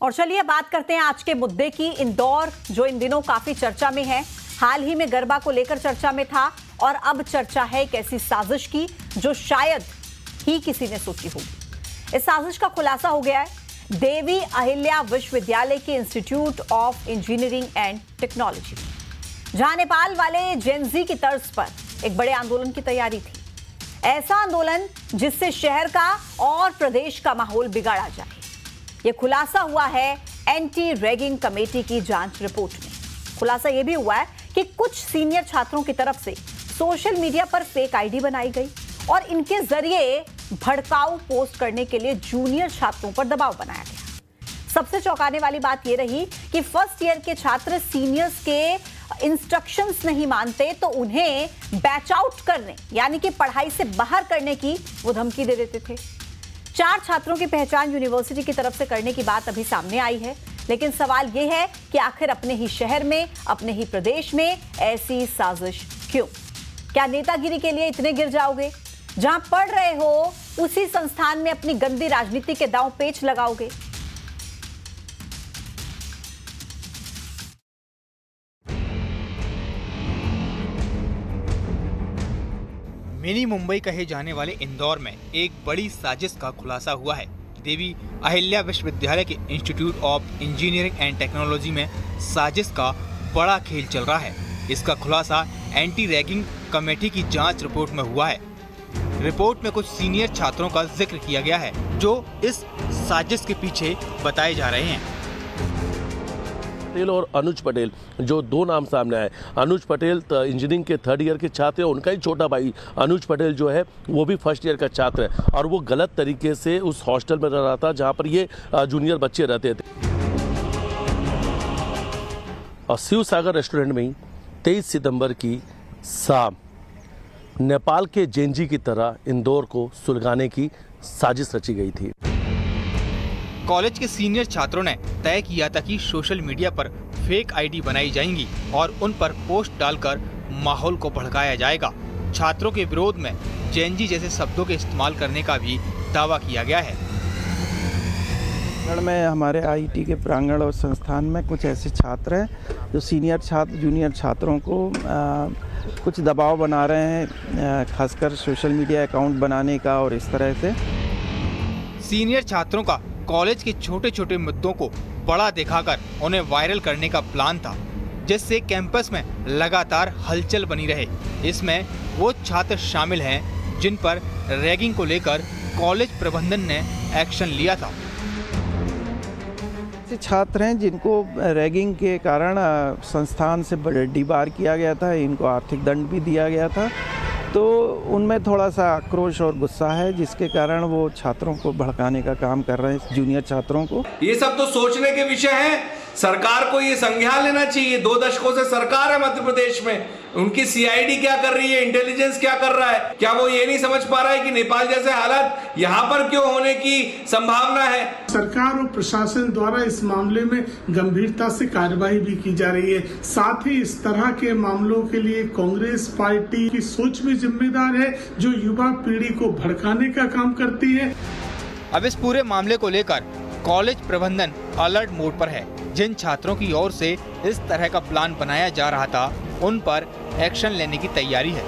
और चलिए बात करते हैं आज के मुद्दे की। इंदौर जो इन दिनों काफी चर्चा में है, हाल ही में गरबा को लेकर चर्चा में था और अब चर्चा है एक ऐसी साजिश की जो शायद ही किसी ने सोची होगी। इस साजिश का खुलासा हो गया है देवी अहिल्या विश्वविद्यालय के institute of engineering and technology, जहां नेपाल वाले जेनजी की तर्ज पर एक बड़े आंदोलन की तैयारी थी। ऐसा आंदोलन जिससे शहर का और प्रदेश का माहौल बिगाड़ा जाए। यह खुलासा हुआ है एंटी रैगिंग कमेटी की जांच रिपोर्ट में। खुलासा यह भी हुआ है कि कुछ सीनियर छात्रों की तरफ से सोशल मीडिया पर फेक आईडी बनाई गई और इनके जरिए भड़काऊ पोस्ट करने के लिए जूनियर छात्रों पर दबाव बनाया गया। सबसे चौंकाने वाली बात यह रही कि फर्स्ट ईयर के छात्र सीनियर्स के इंस्ट्रक्शंस नहीं मानते तो उन्हें बैच आउट करने यानी कि पढ़ाई से बाहर करने की वो धमकी दे देते थे। 4 छात्रों की पहचान यूनिवर्सिटी की तरफ से करने की बात अभी सामने आई है, लेकिन सवाल यह है कि आखिर अपने ही शहर में, अपने ही प्रदेश में ऐसी साजिश क्यों? क्या नेतागिरी के लिए इतने गिर जाओगे? जहां पढ़ रहे हो उसी संस्थान में अपनी गंदी राजनीति के दांव पेच लगाओगे? मिनी मुंबई कहे जाने वाले इंदौर में एक बड़ी साजिश का खुलासा हुआ है। देवी अहिल्या विश्वविद्यालय के institute of engineering and technology में साजिश का बड़ा खेल चल रहा है। इसका खुलासा एंटी रैगिंग कमेटी की जांच रिपोर्ट में हुआ है। रिपोर्ट में कुछ सीनियर छात्रों का जिक्र किया गया है जो इस साजिश के पीछे बताए जा रहे हैं। पटेल और अनुज पटेल, जो 2 नाम सामने आए। अनुज पटेल इंजीनियरिंग के 3rd ईयर के छात्र हैं, उनका ही छोटा भाई अनुज पटेल जो है वो भी 1st ईयर का छात्र है और वो गलत तरीके से उस हॉस्टल में रह रहा था जहां पर ये जूनियर बच्चे रहते थे। और शिव सागर रेस्टोरेंट में 23 सितंबर की शाम नेपाल के जेनजी की तरह इंदौर को सुलगाने की साजिश रची गई थी। कॉलेज के सीनियर छात्रों ने तय किया था कि सोशल मीडिया पर फेक आईडी बनाई जाएंगी और उन पर पोस्ट डालकर माहौल को भड़काया जाएगा। छात्रों के विरोध में जेनजी जैसे शब्दों के इस्तेमाल करने का भी दावा किया गया है। में हमारे आईटी के प्रांगण और संस्थान में कुछ ऐसे छात्र हैं जो सीनियर छात्र जूनियर छात्रों को कुछ दबाव बना रहे हैं, खासकर सोशल मीडिया अकाउंट बनाने का और इस तरह से। सीनियर छात्रों का कॉलेज के छोटे छोटे मुद्दों को बड़ा दिखाकर उन्हें वायरल करने का प्लान था, जिससे कैंपस में लगातार हलचल बनी रहे। इसमें वो छात्र शामिल हैं जिन पर रैगिंग को लेकर कॉलेज प्रबंधन ने एक्शन लिया था। छात्र हैं जिनको रैगिंग के कारण संस्थान से डिबार किया गया था, इनको आर्थिक दंड भी दिया गया था, तो उनमें थोड़ा सा आक्रोश और गुस्सा है जिसके कारण वो छात्रों को भड़काने का काम कर रहे हैं, जूनियर छात्रों को। ये सब तो सोचने के विषय है। सरकार को ये संज्ञान लेना चाहिए। 2 दशकों से सरकार है मध्य प्रदेश में, उनकी सीआईडी क्या कर रही है, इंटेलिजेंस क्या कर रहा है? क्या वो ये नहीं समझ पा रहा है कि नेपाल जैसे हालात यहाँ पर क्यों होने की संभावना है? सरकार और प्रशासन द्वारा इस मामले में गंभीरता से कार्रवाई भी की जा रही है। साथ ही इस तरह के मामलों के लिए कांग्रेस पार्टी की सोच भी जिम्मेदार है, जो युवा पीढ़ी को भड़काने का काम करती है। अब इस पूरे मामले को लेकर कॉलेज प्रबंधन अलर्ट मोड पर है। जिन छात्रों की ओर से इस तरह का प्लान बनाया जा रहा था उन पर एक्शन लेने की तैयारी है।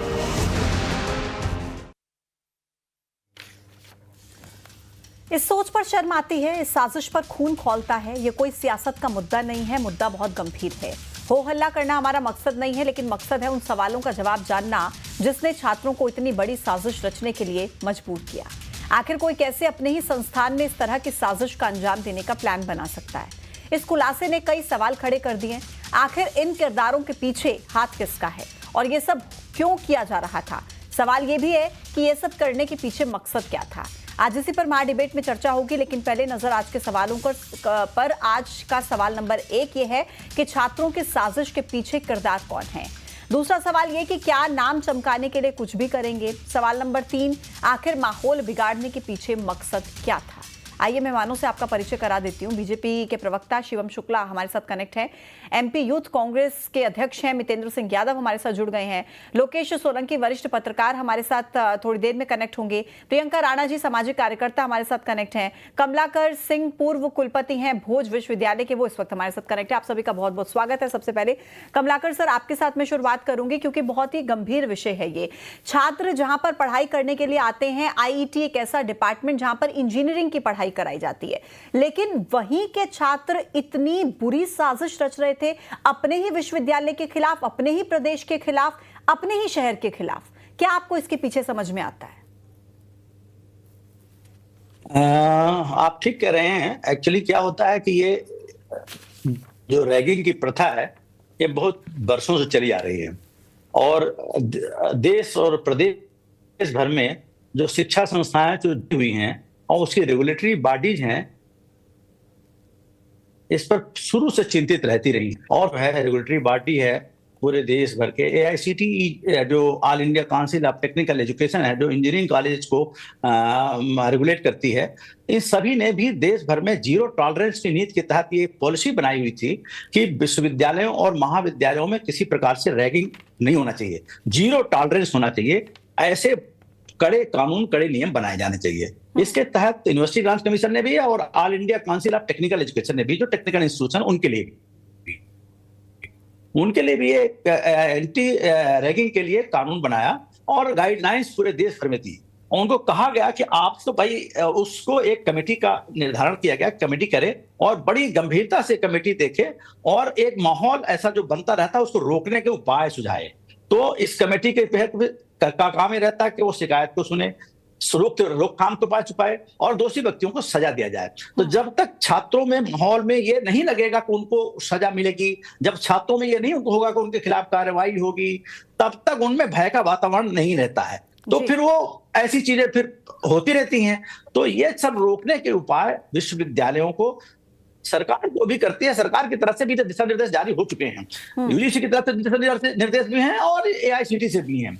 इस सोच पर शर्म आती है, इस साजिश पर खून खौलता है। ये कोई सियासत का मुद्दा नहीं है, मुद्दा बहुत गंभीर है। हो हल्ला करना हमारा मकसद नहीं है, लेकिन मकसद है उन सवालों का जवाब जानना जिसने छात्रों को इतनी बड़ी साजिश रचने के लिए मजबूर किया। आखिर कोई कैसे अपने ही संस्थान में इस तरह की साजिश का अंजाम देने का प्लान बना सकता है? इस खुलासे ने कई सवाल खड़े कर दिए। आखिर इन किरदारों के पीछे हाथ किसका है और ये सब क्यों किया जा रहा था? सवाल ये भी है कि ये सब करने के पीछे मकसद क्या था? आज इसी पर महा डिबेट में चर्चा होगी, लेकिन पहले नजर आज के सवालों पर। आज का सवाल नंबर 1 ये है कि छात्रों की साजिश के पीछे किरदार कौन है। दूसरा सवाल ये कि क्या नाम चमकाने के लिए कुछ भी करेंगे। सवाल नंबर 3, आखिर माहौल बिगाड़ने के पीछे मकसद क्या था? आइए मेहमानों से आपका परिचय करा देती हूँ। बीजेपी के प्रवक्ता शिवम शुक्ला हमारे साथ कनेक्ट हैं, एमपी यूथ कांग्रेस के अध्यक्ष हैं मितेंद्र सिंह यादव हमारे साथ जुड़ गए हैं, लोकेश सोलंकी वरिष्ठ पत्रकार हमारे साथ थोड़ी देर में कनेक्ट होंगे, प्रियंका राणा जी सामाजिक कार्यकर्ता हमारे साथ कनेक्ट हैं, कमलाकर सिंह पूर्व कुलपति हैं भोज विश्वविद्यालय के, वो इस वक्त हमारे साथ कनेक्ट है। आप सभी का बहुत बहुत स्वागत है। सबसे पहले कमलाकर सर आपके साथ मैं शुरुआत करूंगी क्योंकि बहुत ही गंभीर विषय है ये। छात्र जहां पर पढ़ाई करने के लिए आते हैं, आईईटी एक ऐसा डिपार्टमेंट जहां पर इंजीनियरिंग की पढ़ाई कराई जाती है, लेकिन वहीं के छात्र इतनी बुरी साजिश रच रहे थे अपने ही विश्वविद्यालय के खिलाफ, अपने ही प्रदेश के खिलाफ, अपने ही शहर के खिलाफ। क्या आपको इसके पीछे समझ में आता है? आप ठीक कह रहे हैं। एक्चुअली क्या होता है कि ये जो रैगिंग की प्रथा है ये बहुत वर्षों से चली आ रही है और देश और प्रदेश भर में जो शिक्षा संस्थाएं जो हुई हैं और उसकी रेगुलेटरी बॉडीज हैं इस पर शुरू से चिंतित रहती रही और है रेगुलेटरी बॉडी है पूरे देश भर के AICTE जो all India council of technical education है जो इंजीनियरिंग कॉलेज को रेगुलेट करती है। इन सभी ने भी देश भर में जीरो टॉलरेंस की नीति के तहत ये पॉलिसी बनाई हुई थी कि विश्वविद्यालयों और महाविद्यालयों में किसी प्रकार से रैगिंग नहीं होना चाहिए, जीरो टॉलरेंस होना चाहिए। ऐसे कड़े कानून कड़े नियम बनाए जाने चाहिए। इसके तहत यूनिवर्सिटी ग्रांट्स कमीशन ने भी और all India council of technical education ने भी जो टेक्निकल इंस्टीट्यूशन उनके लिए भी एक एंटी रैगिंग के लिए कानून बनाया और गाइडलाइंस पूरे देश भर में दी। उनको कहा गया कि आप तो भाई उसको एक कमेटी का निर्धारण किया गया, कमेटी करे और बड़ी गंभीरता से कमेटी देखे और एक माहौल ऐसा जो बनता रहता है उसको रोकने के उपाय सुझाए। तो इस कमेटी के तहत का काम ये रहता है कि वो शिकायत को सुने, रोकथाम के उपाय छुपाए और दोषी व्यक्तियों को सजा दिया जाए। तो जब तक छात्रों में माहौल में ये नहीं लगेगा कि उनको सजा मिलेगी, जब छात्रों में ये नहीं होगा कि उनके खिलाफ कार्रवाई होगी, तब तक उनमें भय का वातावरण नहीं रहता है। तो फिर वो ऐसी चीजें फिर होती रहती हैं। तो ये सब रोकने के उपाय विश्वविद्यालयों को सरकार जो भी करती है, सरकार की तरफ से भी दिशा निर्देश जारी हो चुके हैं, यूजीसी की तरफ से दिशा निर्देश भी हैं और AICTE से भी हैं।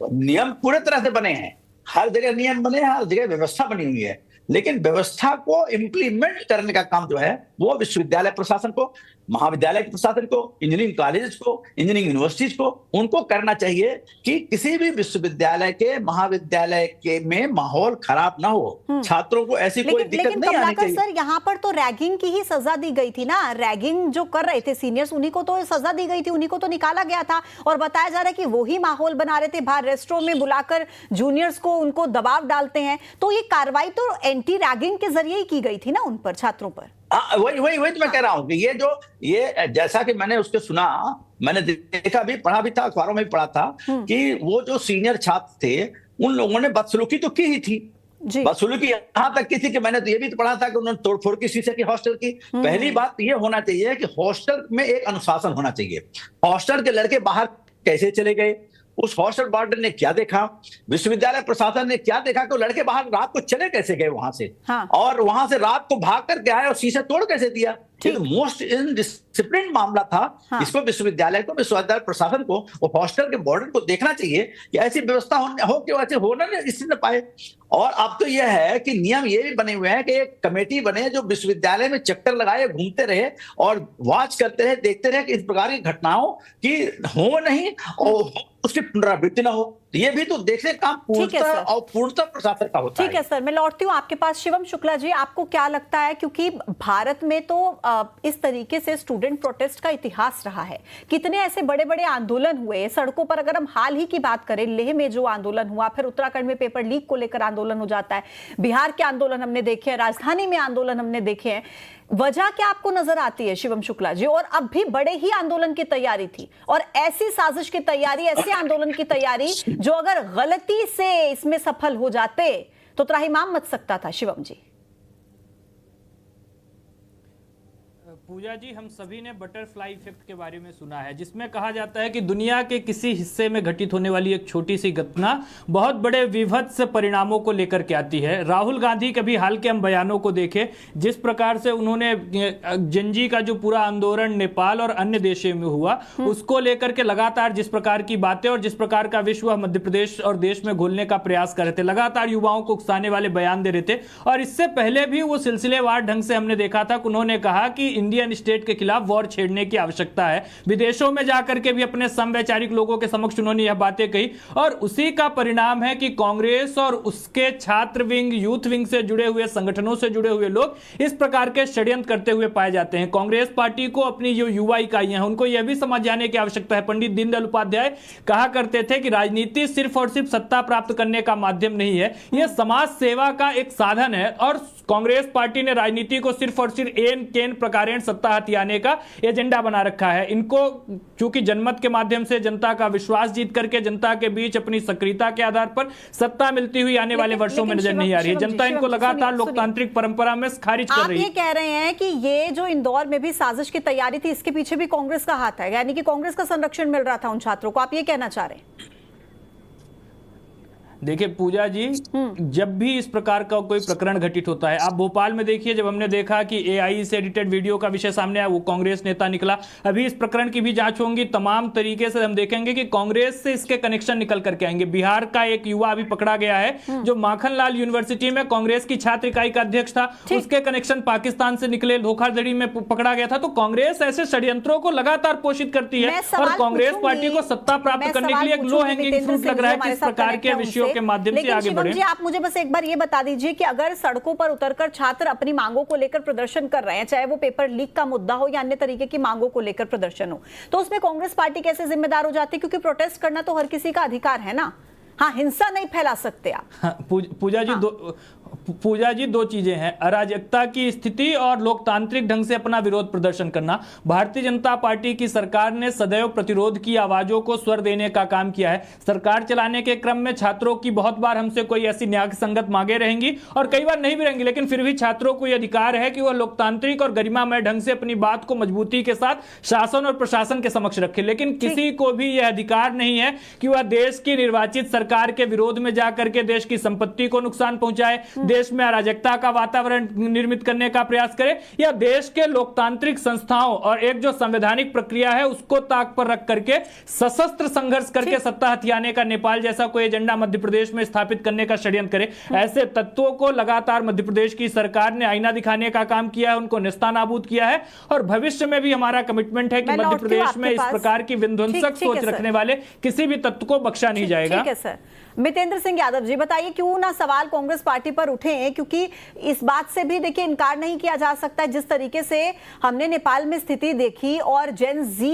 नियम पूरे तरह से बने हैं, हर जगह नियम बने हैं, हर जगह व्यवस्था बनी हुई है, लेकिन व्यवस्था को इम्प्लीमेंट करने का काम जो है वो विश्वविद्यालय प्रशासन को, महाविद्यालय के प्रशासन को, इंजीनियरिंग कॉलेज को, इंजीनियरिंग यूनिवर्सिटीज को उनको करना चाहिए कि किसी भी विश्वविद्यालय के महाविद्यालय के में माहौल खराब ना हो, छात्रों को ऐसी कोई दिक्कत नहीं आनी चाहिए। सर यहाँ पर तो रैगिंग की ही सजा दी गई थी ना, रैगिंग जो कर रहे थे सीनियर्स उन्हीं को तो सजा दी गई थी, उन्हीं को तो निकाला गया था और बताया जा रहा है कि वही माहौल बना रहे थे, बाहर रेस्टोरेंट में बुलाकर जूनियर्स को उनको दबाव डालते हैं। तो ये कार्रवाई तो एंटी रैगिंग के जरिए ही की गई थी ना उन पर, छात्रों पर। वही तो मैं कह रहा हूं कि ये जैसा कि मैंने उसके सुना, मैंने देखा भी, पढ़ा भी था, अखबारों में भी पढ़ा था कि वो जो सीनियर छात्र थे उन लोगों ने बदसलूकी तो की ही थी, बदसलूकी यहाँ तक की थी कि मैंने तो ये भी तो पढ़ा था कि उन्होंने तोड़फोड़ की शीशे की हॉस्टल की। पहली बात ये होना चाहिए कि हॉस्टल में एक अनुशासन होना चाहिए। हॉस्टल के लड़के बाहर कैसे चले गए, उस हॉस्टल वार्डन ने क्या देखा, विश्वविद्यालय प्रशासन ने क्या देखा कि वो लड़के बाहर रात को चले कैसे गए वहां से, और वहां से रात को भाग कर के आए और शीशे तोड़ कैसे दिया। ये मोस्ट इनडिसिप्लिन मामला था। इसको विश्वविद्यालय को, विश्वविद्यालय प्रशासन को, वो हॉस्टल के वार्डन को देखना चाहिए कि ऐसी व्यवस्था हो कि वैसे होना इसी न पाए। और अब तो यह है कि नियम ये भी बने हुए हैं कि एक कमेटी बने जो विश्वविद्यालय में चक्कर लगाए, घूमते रहे और वॉच करते रहे, देखते रहे कि इस प्रकार की घटनाओं की हो नहीं और उसकी पुनरावृत्ति ना हो। ये भी तो देखने का पूर्णतः प्रशासन का होता है। ठीक है सर, मैं लौटती हूँ आपके पास। शिवम शुक्ला जी, आपको क्या लगता है, क्योंकि भारत में तो इस तरीके से स्टूडेंट प्रोटेस्ट का इतिहास रहा है, कितने ऐसे बड़े बड़े आंदोलन हुए सड़कों पर। अगर हम हाल ही की बात करें, लेह में जो आंदोलन हुआ, फिर उत्तराखंड में पेपर लीक को लेकर आंदोलन हो जाता है, बिहार के आंदोलन हमने देखे हैं, राजधानी में आंदोलन हमने देखे हैं। वजह क्या आपको नजर आती है शिवम शुक्ला जी? और अब भी बड़े ही आंदोलन की तैयारी थी और ऐसी साजिश की तैयारी, ऐसे आंदोलन की तैयारी जो अगर गलती से इसमें सफल हो जाते तो त्राहिमाम मच सकता था। शिवम जी, पूजा जी, हम सभी ने बटरफ्लाई इफेक्ट के बारे में सुना है, जिसमें कहा जाता है कि दुनिया के किसी हिस्से में घटित होने वाली एक छोटी सी घटना बहुत बड़े विभत्स परिणामों को लेकर के आती है। राहुल गांधी के भी हाल के हम बयानों को देखें, जिस प्रकार से उन्होंने जेनजी का जो पूरा आंदोलन नेपाल और अन्य देशों में हुआ, उसको लेकर के लगातार जिस प्रकार की बातें और जिस प्रकार का विश्व मध्य प्रदेश और देश में घोलने का प्रयास कर रहे थे, लगातार युवाओं को उकसाने वाले बयान दे रहे थे। और इससे पहले भी वो सिलसिलेवार ढंग से हमने देखा था कि उन्होंने कहा कि इंडियन स्टेट के खिलाफ वॉर छेड़ने की आवश्यकता है। विदेशों में जाकर के भी अपने समवैचारिक लोगों के समक्ष उन्होंने यह बातें कही, और उसी का परिणाम है कि कांग्रेस और उसके छात्र विंग, यूथ विंग से जुड़े हुए संगठनों से जुड़े हुए लोग इस प्रकार के षड्यंत्र करते हुए पाए जाते हैं। कांग्रेस पार्टी को अपनी जो युवा इकाइयां हैं, उनको यह भी समझ जाने की आवश्यकता है। पंडित दीनदयाल उपाध्याय कहा करते थे कि राजनीति सिर्फ और सिर्फ सत्ता प्राप्त करने का माध्यम नहीं है, यह समाज सेवा का एक साधन है। और कांग्रेस पार्टी ने राजनीति को सिर्फ और सिर्फ एन केन प्रकारेण सत्ता हथियाने का एजेंडा बना रखा है। इनको चूंकि जनमत के माध्यम से जनता का विश्वास जीत करके जनता के बीच अपनी सक्रियता के आधार पर सत्ता मिलती हुई आने वाले वर्षों में नजर नहीं आ रही है। जनता इनको लगातार लोकतांत्रिक परंपरा में खारिज कर रही है। आप ये कह रहे हैं कि ये जो इंदौर में भी साजिश की तैयारी थी, इसके पीछे भी कांग्रेस का हाथ है, यानी कि कांग्रेस का संरक्षण मिल रहा था उन छात्रों को, आप ये कहना चाह रहे हैं? देखिए पूजा जी, जब भी इस प्रकार का कोई प्रकरण घटित होता है, आप भोपाल में देखिए, जब हमने देखा कि एआई से एडिटेड वीडियो का विषय सामने आया, वो कांग्रेस नेता निकला। अभी इस प्रकरण की भी जांच होगी, तमाम तरीके से हम देखेंगे कि कांग्रेस से इसके कनेक्शन निकल करके आएंगे। बिहार का एक युवा अभी पकड़ा गया है, जो माखनलाल यूनिवर्सिटी में कांग्रेस की छात्र इकाई का अध्यक्ष था, उसके कनेक्शन पाकिस्तान से निकले, धोखाधड़ी में पकड़ा गया था। तो कांग्रेस ऐसे षड्यंत्रों को लगातार पोषित करती है, और कांग्रेस पार्टी को सत्ता प्राप्त करने के लिए एक लो हैंगिंग फ्रूट लग रहा है कि इस प्रकार के विषयों के माध्यम से आगे बढ़े। जी, आप मुझे बस एक बार ये बता दीजिए कि अगर सड़कों पर उतरकर छात्र अपनी मांगों को लेकर प्रदर्शन कर रहे हैं, चाहे वो पेपर लीक का मुद्दा हो या अन्य तरीके की मांगों को लेकर प्रदर्शन हो, तो उसमें कांग्रेस पार्टी कैसे जिम्मेदार हो जाती है? क्योंकि प्रोटेस्ट करना तो हर किसी का अधिकार है ना। हाँ, हिंसा नहीं फैला सकते आप। हाँ, पूजा जी दो चीजें हैं, अराजकता की स्थिति और लोकतांत्रिक ढंग से अपना विरोध प्रदर्शन करना। भारतीय जनता पार्टी की सरकार ने सदैव प्रतिरोध की आवाजों को स्वर देने का काम किया है। सरकार चलाने के क्रम में छात्रों की बहुत बार हमसे कोई ऐसी न्याय संगत मांगे रहेंगी, और कई बार नहीं भी रहेंगी, लेकिन फिर भी छात्रों को यह अधिकार है कि वह लोकतांत्रिक और गरिमामय ढंग से अपनी बात को मजबूती के साथ शासन और प्रशासन के समक्ष रखे। लेकिन किसी को भी यह अधिकार नहीं है कि वह देश की निर्वाचित सरकार के विरोध में जाकर के देश की संपत्ति को नुकसान पहुंचाए, देश में अराजकता का वातावरण निर्मित करने का प्रयास करे, या देश के लोकतांत्रिक संस्थाओं और एक जो संवैधानिक प्रक्रिया है उसको ताक पर रख करके सशस्त्र संघर्ष करके सत्ता हथियाने का नेपाल जैसा कोई एजेंडा मध्य प्रदेश में स्थापित करने का षड्यंत्र करे। ऐसे तत्वों को लगातार मध्य प्रदेश की सरकार ने आईना दिखाने का काम किया है, उनको नेस्तानाबूद किया है, और भविष्य में भी हमारा कमिटमेंट है कि मध्य प्रदेश में इस प्रकार की विध्वंसक सोच रखने वाले किसी भी तत्व को बख्शा नहीं जाएगा। ठीक है सर। मितेंद्र सिंह यादव जी, बताइए क्यों ना सवाल कांग्रेस पार्टी पर उठे हैं, क्योंकि इस बात से भी देखिए इनकार नहीं किया जा सकता जिस तरीके से हमने नेपाल में स्थिति देखी, और जेन जी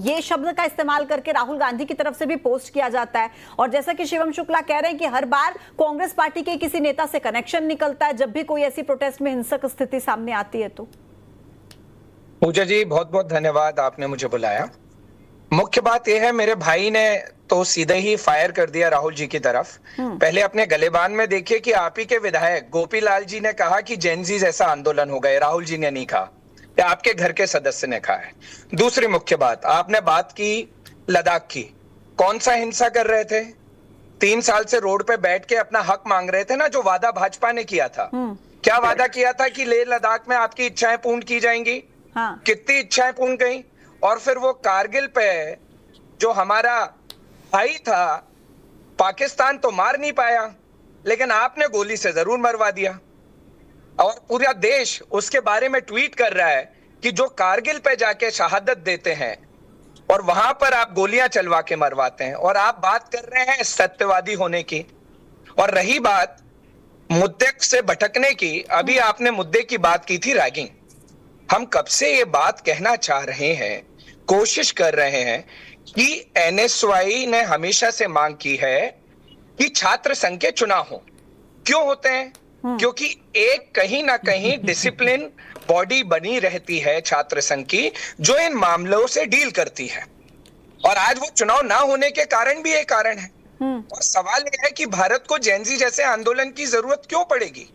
ये शब्द का इस्तेमाल करके राहुल गांधी की तरफ से भी पोस्ट किया जाता है, और जैसा कि शिवम शुक्ला कह रहे हैं कि हर बार कांग्रेस पार्टी के किसी नेता से कनेक्शन निकलता है जब भी कोई ऐसी प्रोटेस्ट में हिंसक स्थिति सामने आती है। तो पूजा जी बहुत बहुत धन्यवाद, आपने मुझे बुलाया। मुख्य बात यह है, मेरे भाई ने तो सीधे ही फायर कर दिया राहुल जी की तरफ। पहले अपने गलेबान में देखिए कि आप ही के विधायक गोपीलाल जी ने कहा कि जेनजीज ऐसा आंदोलन हो गए, राहुल जी ने नहीं कहा, या आपके घर के सदस्य ने कहा है। दूसरी मुख्य बात, आपने बात की लद्दाख की, कौन सा हिंसा कर रहे थे? 3 साल से रोड पे बैठ के अपना हक मांग रहे थे ना, जो वादा भाजपा ने किया था। क्या वादा किया था कि लेह लद्दाख में आपकी इच्छाएं पूर्ण की जाएंगी? हाँ। कितनी इच्छाएं पूर्ण गई? और फिर वो कारगिल पे जो हमारा भाई था, पाकिस्तान तो मार नहीं पाया, लेकिन आपने गोली से जरूर मरवा दिया, और पूरा देश उसके बारे में ट्वीट कर रहा है कि जो कारगिल पे जाके शहादत देते हैं और वहां पर आप गोलियां चलवा के मरवाते हैं, और आप बात कर रहे हैं सत्यवादी होने की। और रही बात मुद्दे से भटकने की, अभी आपने मुद्दे की बात की थी रैगिंग। हम कब से ये बात कहना चाह रहे हैं, कोशिश कर रहे हैं कि एनएसवाई ने हमेशा से मांग की है कि छात्र संघ के चुनाव हो। क्यों होते हैं? क्योंकि एक कहीं ना कहीं डिसिप्लिन बॉडी बनी रहती है छात्र संघ की, जो इन मामलों से डील करती है। और आज वो चुनाव ना होने के कारण भी एक कारण है। और सवाल यह है कि भारत को जेनजी जैसे आंदोलन की जरूरत क्यों पड़ेगी?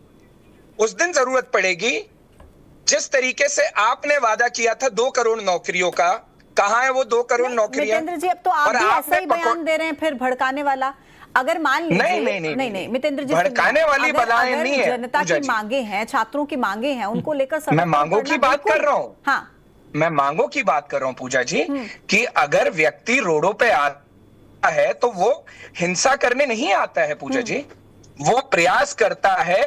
उस दिन जरूरत पड़ेगी जिस तरीके से आपने वादा किया था 2 करोड़ नौकरियों का, कहां है वो 2 करोड़ नौकरियां? मितेंद्र जी, अब तो आप भी ऐसा ही बयान दे रहे हैं फिर भड़काने वाला। अगर मान लीजिए नहीं मितेंद्र जी, भड़काने वाली बलाएं नहीं है। जनता की मांगे हैं, छात्रों की मांगे हैं, उनको लेकर मैं मांगों की बात कर रहा हूँ। हाँ, मैं मांगों की बात कर रहा हूं पूजा जी, कि अगर व्यक्ति रोडों पे आता है तो वो हिंसा करने नहीं आता है पूजा जी, वो प्रयास करता है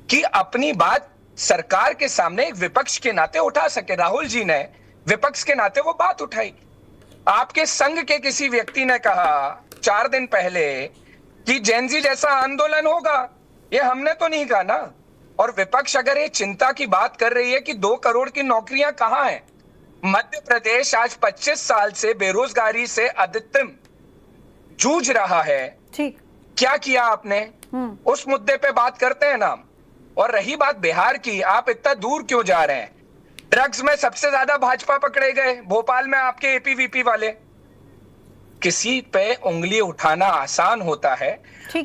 कि अपनी बात सरकार के सामने एक विपक्ष के नाते उठा सके। राहुल जी ने विपक्ष के नाते वो बात उठाई। आपके संघ के किसी व्यक्ति ने कहा 4 दिन पहले कि जेनजी जैसा आंदोलन होगा, ये हमने तो नहीं कहा ना। और विपक्ष अगर ये चिंता की बात कर रही है कि 2 करोड़ की नौकरियां कहां हैं, मध्य प्रदेश आज 25 साल से बेरोजगारी से अधिकतम जूझ रहा है। ठीक, क्या किया आपने? उस मुद्दे पे बात करते हैं ना। और रही बात बिहार की, आप इतना दूर क्यों जा रहे हैं? ड्रग्स में सबसे ज्यादा भाजपा पकड़े गए, भोपाल में आपके एपीवीपी वाले। किसी पे उंगली उठाना आसान होता है।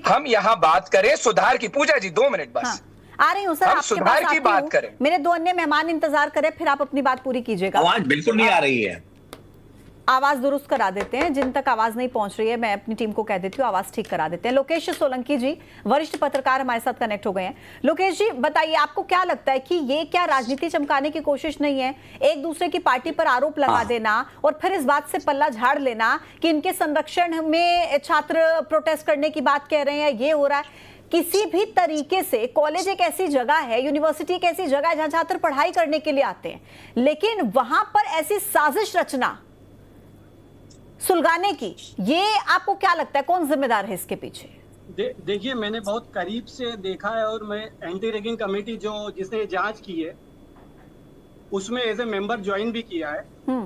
हम यहाँ बात करें सुधार की। पूजा जी 2 मिनट बस। हाँ, आ रही हूँ सर, हम आपके सुधार पास की आती बात हूँ। करें। मेरे 2 अन्य मेहमान इंतजार करें, फिर आप अपनी बात पूरी कीजिएगा। आवाज बिल्कुल नहीं आ रही है। आवाज दुरुस्त करा देते हैं, जिन तक आवाज नहीं पहुंच रही है मैं अपनी टीम को कह देती हूँ आवाज ठीक करा देते हैं। लोकेश सोलंकी जी, वरिष्ठ पत्रकार, हमारे साथ कनेक्ट हो गए हैं। लोकेश जी बताइए, आपको क्या लगता है कि ये क्या राजनीति चमकाने की कोशिश नहीं है, एक दूसरे की पार्टी पर आरोप लगा देना और फिर इस बात से पल्ला झाड़ लेना कि इनके संरक्षण में छात्र प्रोटेस्ट करने की बात कह रहे हैं, ये हो रहा है? किसी भी तरीके से कॉलेज एक ऐसी जगह है, यूनिवर्सिटी एक ऐसी जगह है जहां छात्र पढ़ाई करने के लिए आते हैं, लेकिन वहां पर ऐसी साजिश रचना सुलगाने की, ये आपको क्या लगता है कौन जिम्मेदार है इसके पीछे? देखिए, मैंने बहुत करीब से देखा है और मैं एंटी रैगिंग कमेटी जिसने जांच की है उसमें एज ए मेंबर ज्वाइन भी किया है।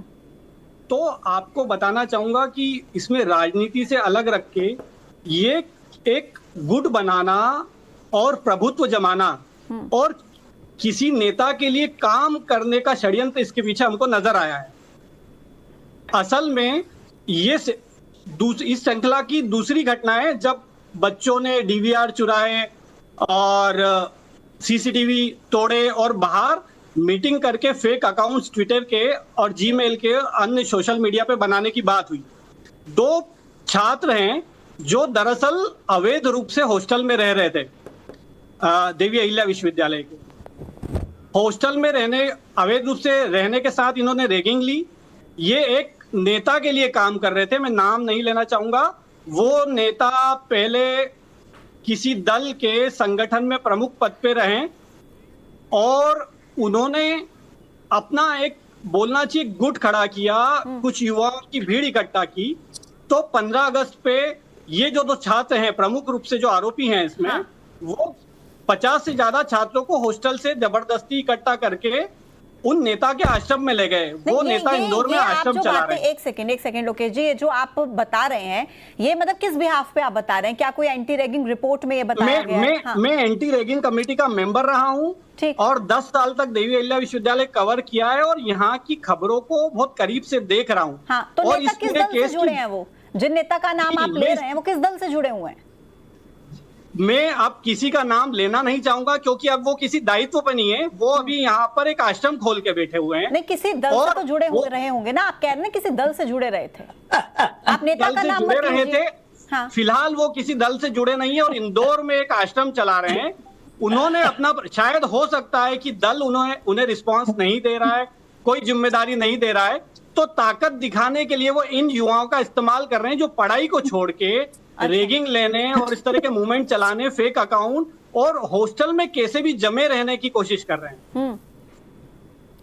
तो आपको बताना चाहूंगा कि इसमें राजनीति से अलग रख के ये एक गुट बनाना और प्रभुत्व जमाना और किसी नेता के लिए काम करने का षड्यंत्र इसके पीछे हमको नजर आया है। असल में ये इस श्रृंखला की दूसरी घटना है जब बच्चों ने डीवीआर चुराए और सीसीटीवी तोड़े और बाहर मीटिंग करके फेक अकाउंट्स ट्विटर के और जीमेल के अन्य सोशल मीडिया पे बनाने की बात हुई। 2 छात्र हैं जो दरअसल अवैध रूप से हॉस्टल में रह रहे थे, देवी अहिल्या विश्वविद्यालय के हॉस्टल में अवैध रूप से रहने के साथ इन्होंने रैगिंग ली। ये एक नेता के लिए काम कर रहे थे, मैं नाम नहीं लेना चाहूंगा। वो नेता पहले किसी दल के संगठन में प्रमुख पद पे रहे और उन्होंने अपना एक बोलना चाहिए गुट खड़ा किया, कुछ युवाओं की भीड़ इकट्ठा की। तो 15 अगस्त पे ये जो 2 छात्र हैं प्रमुख रूप से जो आरोपी हैं इसमें, वो 50 से ज्यादा छात्रों को हॉस्टल से जबरदस्ती इकट्ठा करके उन नेता के आश्रम में ले गए। वो नेता इंदौर में आश्रम चला रहे हैं। एक सेकंड लोकेश जी, ये जो आप बता रहे हैं ये मतलब किस बिहाफ पे आप बता रहे हैं? क्या कोई एंटी रैगिंग रिपोर्ट में ये बताया गया है? मैं एंटी रैगिंग कमेटी का मेंबर रहा हूँ और 10 साल तक देवी अहिल्या विश्वविद्यालय कवर किया है और यहाँ की खबरों को बहुत करीब से देख रहा हूँ। हाँ, तो नेता किस दल से जुड़े हैं? वो जिन नेता का नाम आप ले रहे हैं वो किस दल से जुड़े हुए हैं? मैं अब किसी का नाम लेना नहीं चाहूंगा क्योंकि अब वो किसी दायित्व पर नहीं है। वो अभी यहाँ पर एक आश्रम खोल के बैठे हुए हैं। नहीं, किसी दल से तो जुड़े रहे होंगे ना? आप कह रहे हैं किसी दल से जुड़े रहे थे, आप नेता का नाम जुड़े रहे थे। हाँ। फिलहाल वो किसी दल से जुड़े नहीं है और इंदौर में एक आश्रम चला रहे हैं। उन्होंने अपना, शायद हो सकता है कि दल उन्हें रिस्पॉन्स नहीं दे रहा है, कोई जिम्मेदारी नहीं दे रहा है, तो ताकत दिखाने के लिए वो इन युवाओं का इस्तेमाल कर रहे हैं जो पढ़ाई को छोड़ के रैगिंग लेने और इस तरह के मूवमेंट चलाने, फेक अकाउंट और हॉस्टल में कैसे भी जमे रहने की कोशिश कर रहे हैं।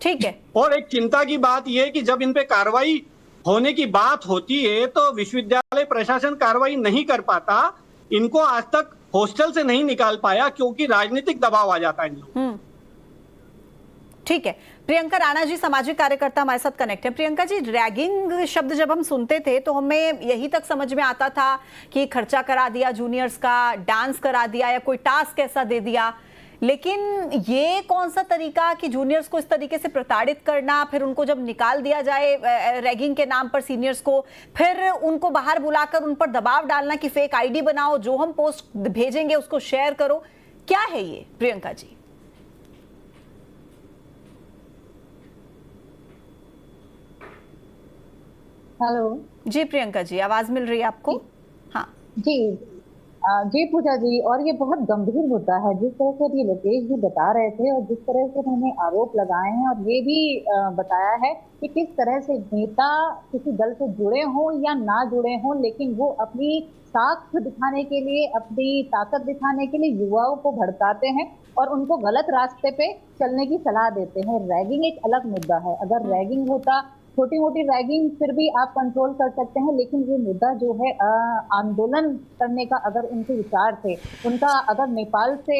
ठीक है। और एक चिंता की बात यह है कि जब इन पे कार्रवाई होने की बात होती है तो विश्वविद्यालय प्रशासन कार्रवाई नहीं कर पाता। इनको आज तक हॉस्टल से नहीं निकाल पाया क्योंकि राजनीतिक दबाव आ जाता है इन लोगों। ठीक है। प्रियंका राणा जी, सामाजिक कार्यकर्ता, हमारे साथ कनेक्ट है। प्रियंका जी, रैगिंग शब्द जब हम सुनते थे तो हमें यही तक समझ में आता था कि खर्चा करा दिया जूनियर्स का, डांस करा दिया या कोई टास्क ऐसा दे दिया, लेकिन ये कौन सा तरीका कि जूनियर्स को इस तरीके से प्रताड़ित करना, फिर उनको जब निकाल दिया जाए रैगिंग के नाम पर सीनियर्स को, फिर उनको बाहर बुलाकर उन पर दबाव डालना कि फेक आईडी बनाओ, जो हम पोस्ट भेजेंगे उसको शेयर करो, क्या है ये प्रियंका जी? हेलो जी प्रियंका जी, आवाज मिल रही है आपको? हाँ जी। जी पूजा जी, और ये बहुत गंभीर मुद्दा है जिस तरह से अभी लोकेश जी बता रहे थे और जिस तरह से उन्होंने आरोप लगाए हैं, और ये भी बताया है कि किस तरह से नेता किसी दल से जुड़े हों या ना जुड़े हों, लेकिन वो अपनी साख दिखाने के लिए, अपनी ताकत दिखाने के लिए युवाओं को भड़काते हैं और उनको गलत रास्ते पे चलने की सलाह देते हैं। रैगिंग एक अलग मुद्दा है। अगर रैगिंग होता, छोटी मोटी रैगिंग फिर भी आप कंट्रोल कर सकते हैं, लेकिन ये मुद्दा जो है आंदोलन करने का अगर उनके विचार थे, उनका अगर नेपाल से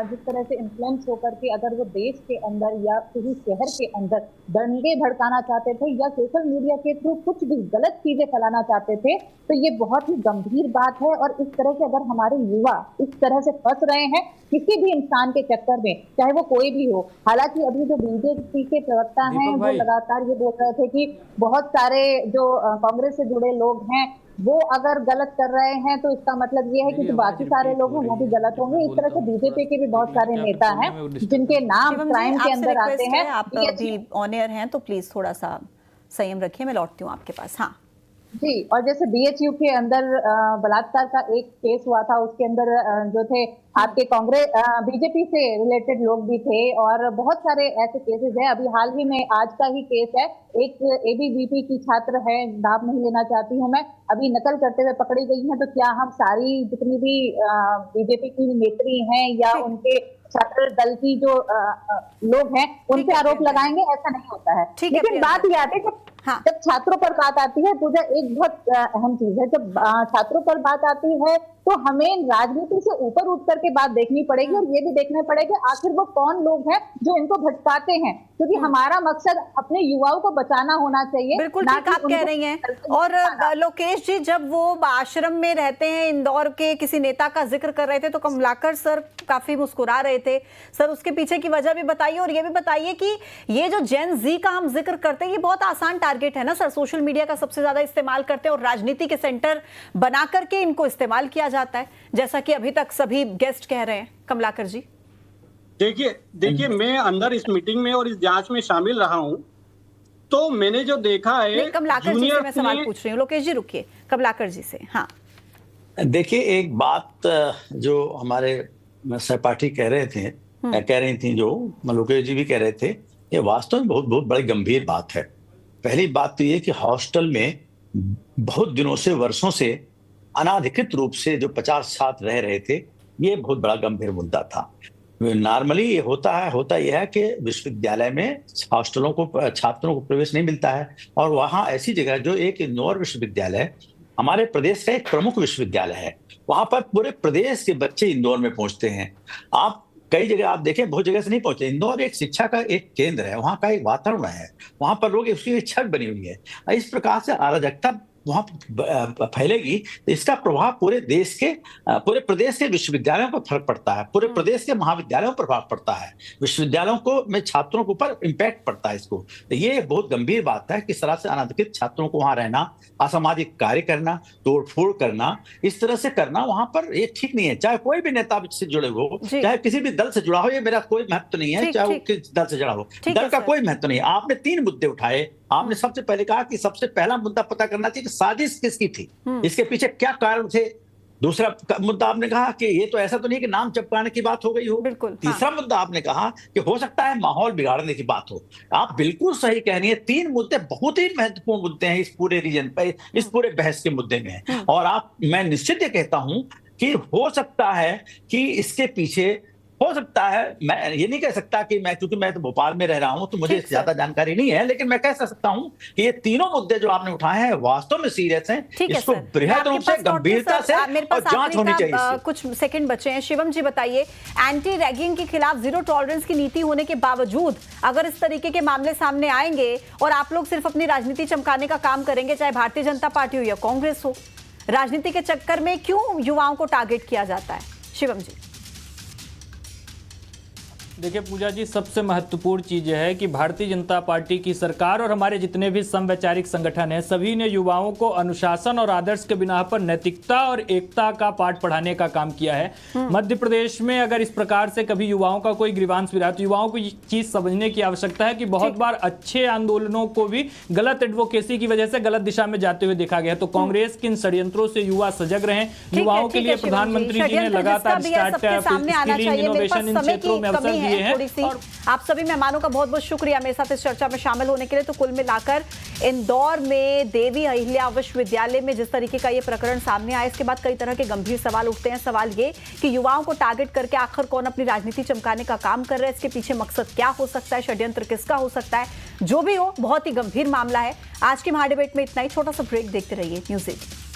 जिस तरह से इन्फ्लुएंस होकर के अगर वो देश के अंदर या किसी शहर के अंदर दंगे भड़काना चाहते थे या सोशल मीडिया के थ्रू कुछ भी गलत चीजें फैलाना चाहते थे, तो ये बहुत ही गंभीर बात है। और इस तरह से अगर हमारे युवा इस तरह से फंस रहे हैं किसी भी इंसान के चक्कर में, चाहे वो कोई भी हो। हालांकि अभी जो बीजेपी के प्रवक्ता हैं वो लगातार ये बोल रहे थे कि बहुत सारे जो कांग्रेस से जुड़े लोग हैं वो अगर गलत कर रहे हैं तो इसका मतलब ये है कि जो बाकी सारे लोग हैं वो भी गलत होंगे। इस तरह से बीजेपी के भी बहुत सारे नेता हैं जिनके नाम क्राइम के अंदर आते हैं। आप अभी ऑन एयर हैं तो प्लीज थोड़ा सा संयम रखिए, मैं लौटती हूँ आपके पास। हाँ जी, और जैसे बीएचयू के अंदर बलात्कार का एक केस हुआ था, उसके अंदर जो थे आपके कांग्रेस बीजेपी से रिलेटेड लोग भी थे और बहुत सारे ऐसे केसेस हैं। अभी हाल ही में आज का ही केस है, एक एबीवीपी की छात्र है, नाम नहीं लेना चाहती हूँ मैं, अभी नकल करते हुए पकड़ी गई है। तो क्या हम सारी जितनी भी बीजेपी की नेत्री हैं या उनके छात्र दल की जो लोग हैं उन पे आरोप लगाएंगे? ऐसा नहीं होता है। लेकिन बात यह आती है जब छात्रों पर बात आती है, तो एक बहुत अहम चीज है, जब छात्रों पर बात आती है तो हमें राजनीति से ऊपर उठ करके बात देखनी पड़ेगी और ये भी देखना पड़ेगा आखिर वो कौन लोग हैं जो इनको भटकाते हैं, क्योंकि हमारा मकसद अपने युवाओं को बचाना होना चाहिए। बिल्कुल ठीक आप कह रही हैं। और लोकेश जी, जब वो आश्रम में रहते हैं, इंदौर के किसी नेता का जिक्र कर रहे थे तो कमलाकर सर काफी मुस्कुरा रहे थे। सर उसके पीछे की वजह भी बताइए और ये भी बताइए कि ये जो जेन जी का हम जिक्र करते हैं ये बहुत आसान टारगेट है ना सर, सोशल मीडिया का सबसे ज्यादा इस्तेमाल करते हैं और राजनीति के सेंटर बना करके इनको इस्तेमाल किया जाता है, जैसा कि अभी तक सभी गेस्ट कह रहे हैं। कमलाकर जी देखिए मैं अंदर इस मीटिंग में और इस जांच में शामिल रहा हूं, तो मैंने जो देखा है, कमलाकर जी से मैं सवाल पूछ रही हूँ, लोकेश जी रुकिए, कमलाकर जी से। हाँ देखिए, एक बात जो हमारे सहपाठी कह रहे थे, कह रही थी, जो लोकेश जी भी कह रहे थे, ये वास्तव में बहुत बहुत बड़ी गंभीर बात है। पहली बात तो ये कि हॉस्टल में बहुत दिनों से, वर्षों से अनाधिकृत रूप से जो 50 छात्र रह रहे थे, ये बहुत बड़ा गंभीर मुद्दा था। नॉर्मली ये होता यह है कि विश्वविद्यालय में हॉस्टलों को, छात्रों को प्रवेश नहीं मिलता है, और वहाँ ऐसी जगह जो एक इंदौर विश्वविद्यालय हमारे प्रदेश का एक प्रमुख विश्वविद्यालय है, वहां पर पूरे प्रदेश के बच्चे इंदौर में पहुंचते हैं। आप कई जगह आप देखें, बहुत जगह से नहीं पहुंचे। इंदौर एक शिक्षा का एक केंद्र है, वहाँ का एक वातावरण है, वहां पर लोग, उसकी एक छवि बनी हुई है। इस प्रकार से अराजकता वहां फैलेगी तो इसका प्रभाव पूरे प्रदेश के विश्वविद्यालयों पर फर्क पड़ता है, पूरे प्रदेश के महाविद्यालयों पर प्रभाव पड़ता है, विश्वविद्यालयों को में छात्रों के ऊपर इम्पैक्ट पड़ता है। इसको तो ये बहुत गंभीर बात है, किस तरह से अनाधिकृत छात्रों को वहां रहना, असामाजिक कार्य करना, तोड़फोड़ करना, इस तरह से करना वहां पर ये ठीक नहीं है। चाहे कोई भी नेता से जुड़े हो, चाहे किसी भी दल से जुड़ा हो, ये मेरा कोई महत्व नहीं है, चाहे वो किस दल से जुड़ा हो, दल का कोई महत्व नहीं है। आपने 3 मुद्दे उठाए। आपने सबसे पहले कहा कि सबसे पहला मुद्दा पता करना चाहिए कि साजिश किसकी थी, इसके पीछे क्या कारण थे। दूसरा मुद्दा आपने कहा कि ये तो ऐसा तो नहीं कि नाम चिपकाने की बात हो गई हो। तीसरा मुद्दा आपने कहा कि हो सकता है माहौल बिगाड़ने की बात हो। आप बिल्कुल सही कह रही है, 3 मुद्दे बहुत ही महत्वपूर्ण मुद्दे हैं इस पूरे रीजन पे, इस पूरे बहस के मुद्दे में। और मैं निश्चित ये कहता हूं कि हो सकता है कि इसके पीछे, हो सकता है, मैं ये नहीं कह सकता कि क्योंकि मैं तो भोपाल में रह रहा हूं तो मुझे ज्यादा जानकारी नहीं है, लेकिन मैं कह सकता हूं कि ये तीनों मुद्दे जो आपने उठाए हैं वास्तव में सीरियस हैं। इसको बृहद रूप से, गंभीरता से और जांच होनी चाहिए। कुछ सेकंड बचे हैं। शिवम जी बताइए, एंटी रैगिंग के खिलाफ जीरो टॉलरेंस की नीति होने के बावजूद अगर इस तरीके के मामले सामने आएंगे और आप लोग सिर्फ अपनी राजनीति चमकाने का काम करेंगे, चाहे भारतीय जनता पार्टी हो या कांग्रेस हो, राजनीति के चक्कर में क्यों युवाओं को टारगेट किया जाता है? शिवम जी देखिए पूजा जी, सबसे महत्वपूर्ण चीज यह है कि भारतीय जनता पार्टी की सरकार और हमारे जितने भी समवैचारिक संगठन हैं, सभी ने युवाओं को अनुशासन और आदर्श के बिना पर नैतिकता और एकता का पाठ पढ़ाने का काम किया है। मध्य प्रदेश में अगर इस प्रकार से कभी युवाओं का कोई ग्रीवांस भी रहा तो युवाओं को ये चीज समझने की आवश्यकता है कि बहुत बार अच्छे आंदोलनों को भी गलत एडवोकेसी की वजह से गलत दिशा में जाते हुए देखा गया। तो कांग्रेस के इन षड्यंत्रों से युवा सजग रहे। युवाओं के लिए प्रधानमंत्री जी ने लगातार स्टार्टअप, स्किलिंग, इनोवेशन इन क्षेत्रों में अवसर दिए हैं। और आप सभी मेहमानों का बहुत बहुत शुक्रिया मेरे साथ इस चर्चा में शामिल होने के लिए। तो कुल मिलाकर इंदौर में देवी अहिल्या विश्वविद्यालय में जिस तरीके का ये प्रकरण सामने आया, इसके बाद कई तरह के गंभीर सवाल उठते हैं। सवाल ये कि युवाओं को टारगेट करके आखिर कौन अपनी राजनीति चमकाने का काम कर रहा है, इसके पीछे मकसद क्या हो सकता है, षड्यंत्र किसका हो सकता है। जो भी हो, बहुत ही गंभीर मामला है। आज की महाडिबेट में इतना ही। छोटा सा ब्रेक, देखते रहिए न्यूज़ 8।